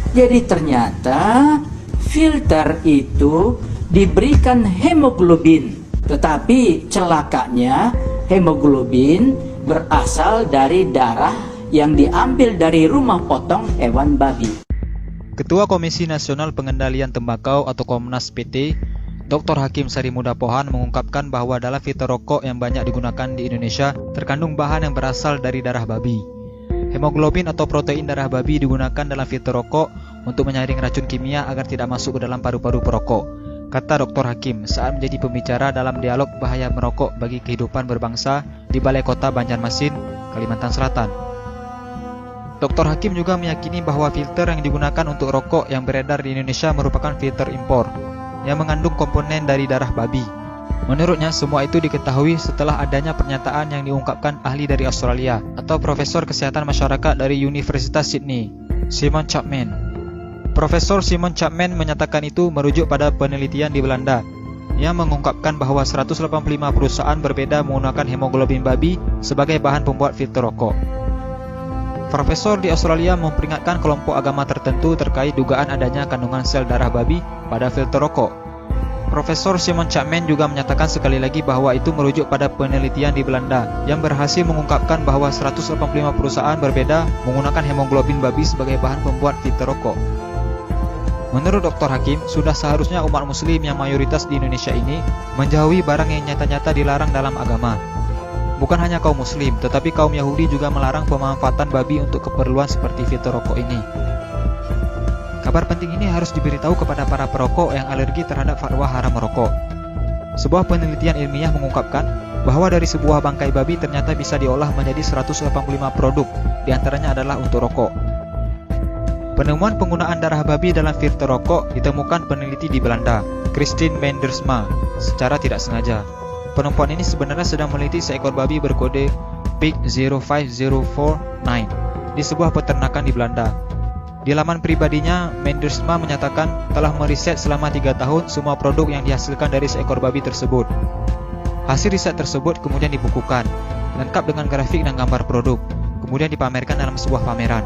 Jadi ternyata filter itu diberikan hemoglobin, tetapi celakanya hemoglobin berasal dari darah yang diambil dari rumah potong hewan babi. Ketua Komisi Nasional Pengendalian Tembakau atau Komnas PT, Dr. Hakim Sarimuda Pohan mengungkapkan bahwa dalam filter rokok yang banyak digunakan di Indonesia terkandung bahan yang berasal dari darah babi. Hemoglobin atau protein darah babi digunakan dalam filter rokok untuk menyaring racun kimia agar tidak masuk ke dalam paru-paru perokok, kata Dr. Hakim saat menjadi pembicara dalam dialog bahaya merokok bagi kehidupan berbangsa di Balai Kota Banjarmasin, Kalimantan Selatan. Dr. Hakim juga meyakini bahwa filter yang digunakan untuk rokok yang beredar di Indonesia merupakan filter impor yang mengandung komponen dari darah babi. Menurutnya, semua itu diketahui setelah adanya pernyataan yang diungkapkan ahli dari Australia atau Profesor Kesehatan Masyarakat dari Universitas Sydney, Simon Chapman. Profesor Simon Chapman menyatakan itu merujuk pada penelitian di Belanda yang mengungkapkan bahwa 185 perusahaan berbeda menggunakan hemoglobin babi sebagai bahan pembuat filter rokok. Profesor di Australia memperingatkan kelompok agama tertentu terkait dugaan adanya kandungan sel darah babi pada filter rokok. Profesor Simon Chapman juga menyatakan sekali lagi bahwa itu merujuk pada penelitian di Belanda yang berhasil mengungkapkan bahwa 185 perusahaan berbeda menggunakan hemoglobin babi sebagai bahan pembuat filter rokok. Menurut Dr. Hakim, sudah seharusnya umat muslim yang mayoritas di Indonesia ini menjauhi barang yang nyata-nyata dilarang dalam agama. Bukan hanya kaum muslim, tetapi kaum Yahudi juga melarang pemanfaatan babi untuk keperluan seperti filter rokok ini. Kabar penting ini harus diberitahu kepada para perokok yang alergi terhadap fatwa haram merokok. Sebuah penelitian ilmiah mengungkapkan bahwa dari sebuah bangkai babi ternyata bisa diolah menjadi 185 produk, diantaranya adalah untuk rokok. Penemuan penggunaan darah babi dalam filter rokok ditemukan peneliti di Belanda, Christine Mendersma, secara tidak sengaja. Perempuan ini sebenarnya sedang meneliti seekor babi berkode Pig 05049 di sebuah peternakan di Belanda. Di laman pribadinya, Mendersma menyatakan telah meriset selama 3 tahun semua produk yang dihasilkan dari seekor babi tersebut. Hasil riset tersebut kemudian dibukukan, lengkap dengan grafik dan gambar produk, kemudian dipamerkan dalam sebuah pameran.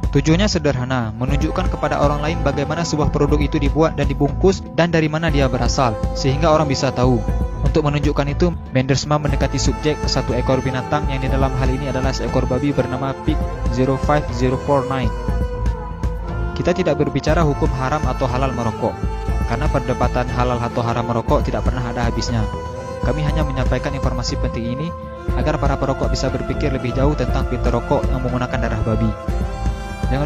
Tujuannya sederhana, menunjukkan kepada orang lain bagaimana sebuah produk itu dibuat dan dibungkus dan dari mana dia berasal, sehingga orang bisa tahu. Untuk menunjukkan itu, Mendersma mendekati subjek ke satu ekor binatang yang di dalam hal ini adalah seekor babi bernama Pig 05049. Kita tidak berbicara hukum haram atau halal merokok, karena perdebatan halal atau haram merokok tidak pernah ada habisnya. Kami hanya menyampaikan informasi penting ini agar para perokok bisa berpikir lebih jauh tentang filter rokok yang menggunakan darah babi. Jangan lupa